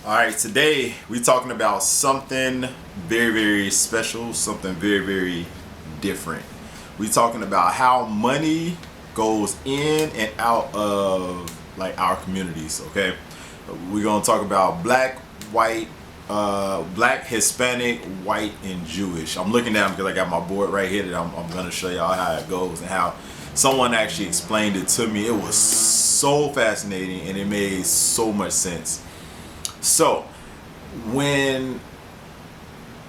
All right, today we're talking about something very, very special, something very, very different. We're talking about how money goes in and out of like our communities. Okay, we're gonna talk about black, white, black, Hispanic, white, and Jewish. I'm looking at them because I got my board right here that I'm gonna show y'all how it goes and how someone actually explained it to me. It was so fascinating and it made so much sense. So, when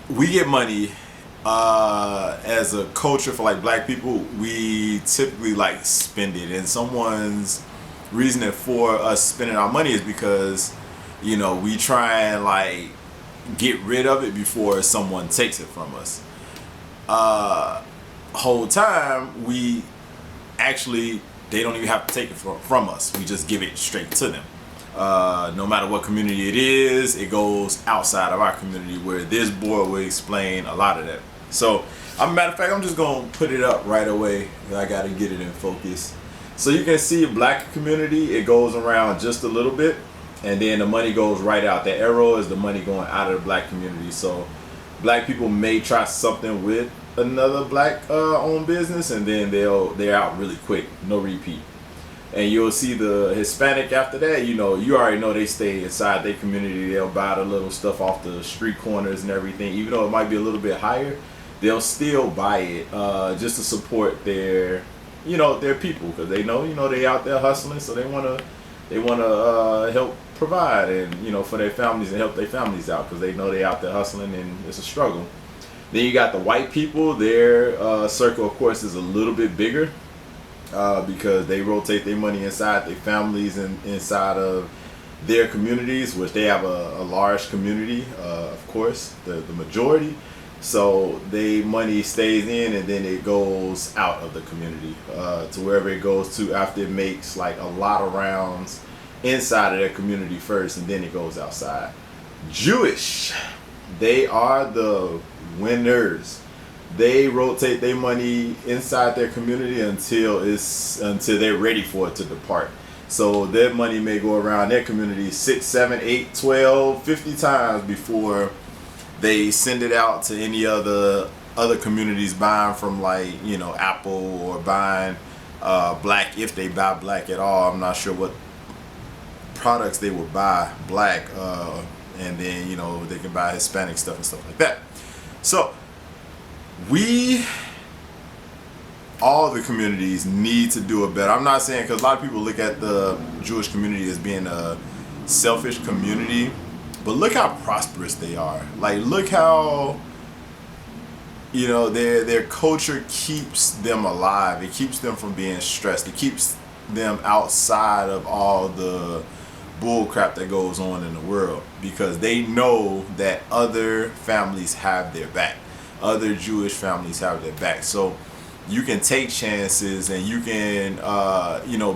we get money as a culture for like black people, we typically like spend it. And someone's reasoning for us spending our money is because, we try and like get rid of it before someone takes it from us. Whole time we actually, they don't even have to take it from us. We just give it straight to them. No matter what community it is, it goes outside of our community, where this board will explain a lot of that. So, matter of fact, I'm just gonna put it up right away. I gotta get it in focus. So you can see black community, it goes around just a little bit, and then the money goes right out. The arrow is the money going out of the black community. So black people may try something with another black owned business, and then they're out really quick, no repeat. And you'll see the Hispanic after that. You already know they stay inside their community. They'll buy the little stuff off the street corners and everything. Even though it might be a little bit higher, they'll still buy it just to support their people, because they know they out there hustling, so they wanna help provide and for their families and help their families out, because they know they out there hustling and it's a struggle. Then you got the white people. Their circle, of course, is a little bit bigger. Because they rotate their money inside their families and inside of their communities, which they have a large community, of course, the majority. So their money stays in and then it goes out of the community to wherever it goes to after it makes like a lot of rounds inside of their community first, and then it goes outside. Jewish, they are the winners. They rotate their money inside their community until they're ready for it to depart. So their money may go around their community 6, 7, 8, 12, 50 times before they send it out to any other communities buying from like Apple, or buying black, if they buy black at all. I'm not sure what products they would buy black, and then they can buy Hispanic stuff and stuff like that. So all the communities need to do it better. I'm not saying, because a lot of people look at the Jewish community as being a selfish community, but look how prosperous they are. Like, look how their culture keeps them alive. It keeps them from being stressed. It keeps them outside of all the bull crap that goes on in the world, because they know that other families have their back. Other Jewish families have their back. So you can take chances and you can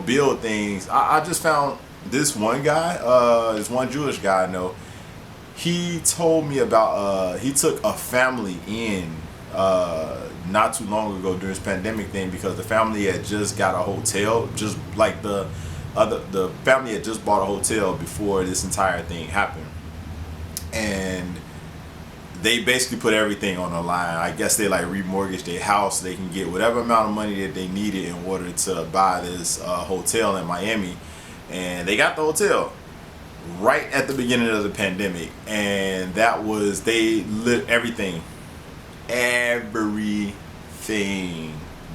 build things. I just found this one guy, this one Jewish guy I know. He told me about he took a family in not too long ago during this pandemic thing, because the family had just got a hotel, just like the family had just bought a hotel before this entire thing happened. And they basically put everything on the line. I guess they like remortgaged their house. They can get whatever amount of money that they needed in order to buy this hotel in Miami. And they got the hotel right at the beginning of the pandemic. And that was, they lit everything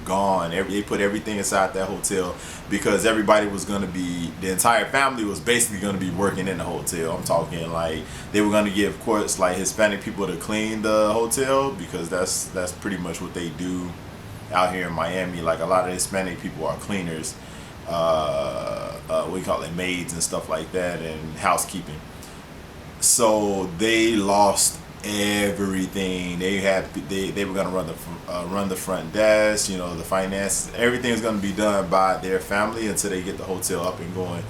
gone. They put everything inside that hotel, because everybody was going to be, the entire family was basically going to be working in the hotel. I'm talking like they were going to get, of course, like Hispanic people to clean the hotel, because that's pretty much what they do out here in Miami. Like, a lot of Hispanic people are cleaners, we call it maids and stuff like that, and housekeeping. So they lost everything. They were going to run the front desk, the finance, everything is going to be done by their family until they get the hotel up and going.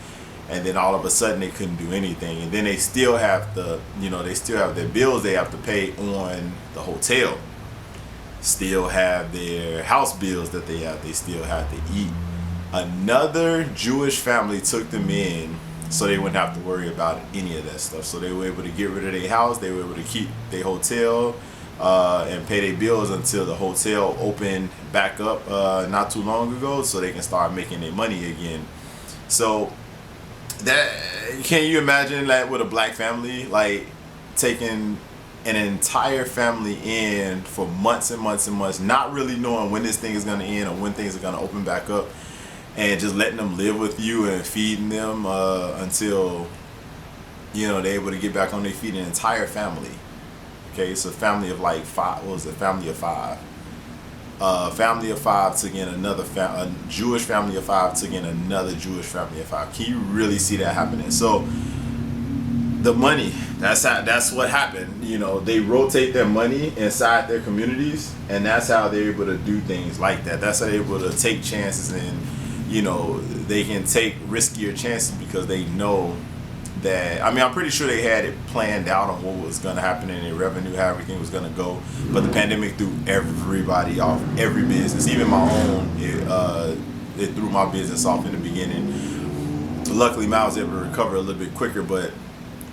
And then all of a sudden they couldn't do anything, and then they still have they still have their bills they have to pay on the hotel, still have their house bills that they still have to eat. Another Jewish family took them in, so they wouldn't have to worry about any of that stuff. So they were able to get rid of their house, they were able to keep their hotel, and pay their bills until the hotel opened back up not too long ago, so they can start making their money again. So that, can you imagine that with a black family, like taking an entire family in for months and months and months, not really knowing when this thing is going to end or when things are going to open back up, and just letting them live with you and feeding them until, you know, they're able to get back on their feet? An entire family. Okay, it's a family of like five. What was it? Family of five. Family of five took in another a Jewish family of five took in another Jewish family of five. Can you really see that happening? So the money, that's what happened. You know, they rotate their money inside their communities, and that's how they're able to do things like that. That's how they're able to take chances, and you know, they can take riskier chances because they know that, I mean, I'm pretty sure they had it planned out on what was going to happen in their revenue, how everything was going to go. But the pandemic threw everybody off, every business, even my own. It threw my business off in the beginning. Luckily, I was able to recover a little bit quicker. But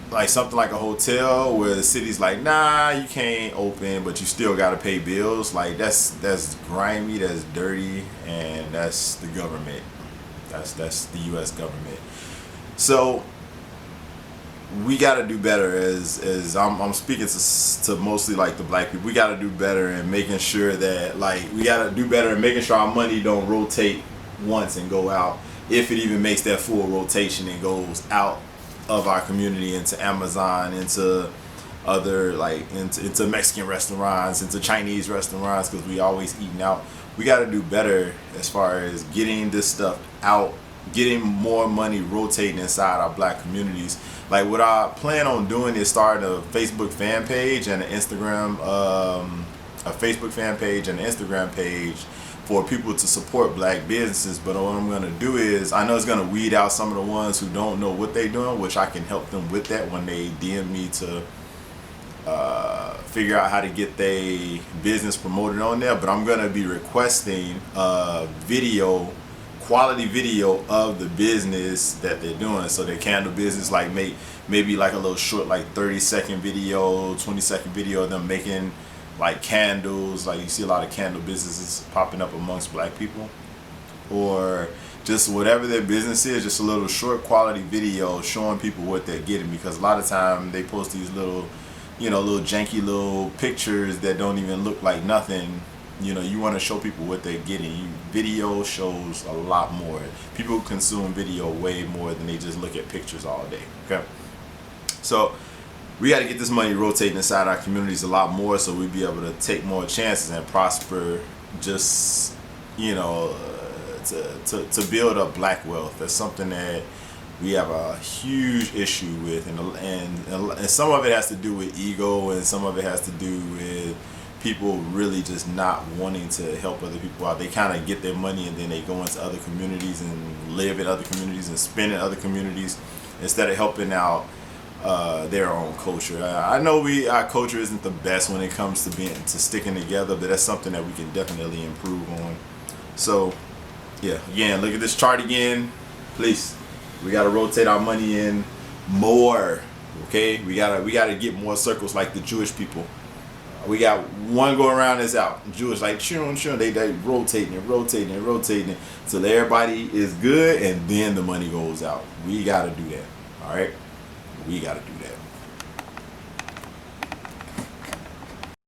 like something like a hotel where the city's like, nah, you can't open, but you still got to pay bills. Like that's grimy, that's dirty, and that's the government. That's the U.S. government. So we got to do better, as I'm speaking to mostly like the black people. We got to do better in making sure that, like, we got to do better in making sure our money don't rotate once and go out, if it even makes that full rotation and goes out of our community into Amazon, into other, like, into Mexican restaurants, into Chinese restaurants, because we always eating out. We got to do better as far as getting this stuff out, getting more money rotating inside our black communities. Like, what I plan on doing is starting a Facebook fan page and an Instagram, page for people to support black businesses. But what I'm going to do is, I know it's going to weed out some of the ones who don't know what they're doing, which I can help them with that when they DM me to figure out how to get their business promoted on there. But I'm going to be requesting quality video of the business that they're doing. So their candle business, like maybe like a little short, like 30-second video, 20-second video of them making like candles. Like, you see a lot of candle businesses popping up amongst black people, or just whatever their business is, just a little short quality video showing people what they're getting. Because a lot of time they post these little, you know, little janky little pictures that don't even look like nothing. You know, you want to show people what they're getting. Video shows a lot more. People consume video way more than they just look at pictures all day. Okay, so we got to get this money rotating inside our communities a lot more, so we'll be able to take more chances and prosper. Just, you know, to build up black wealth. That's something that we have a huge issue with, and some of it has to do with ego, and some of it has to do with people really just not wanting to help other people out. They kind of get their money and then they go into other communities and live in other communities and spend in other communities instead of helping out their own culture. I know our culture isn't the best when it comes to sticking together, but that's something that we can definitely improve on. So yeah, again, look at this chart again, please. We got to rotate our money in more. Okay, we gotta get more circles like the Jewish people. We got one go around is out. Jewish, like, chun, they rotating it till everybody is good, and then the money goes out. We got to do that. All right, we got to do that.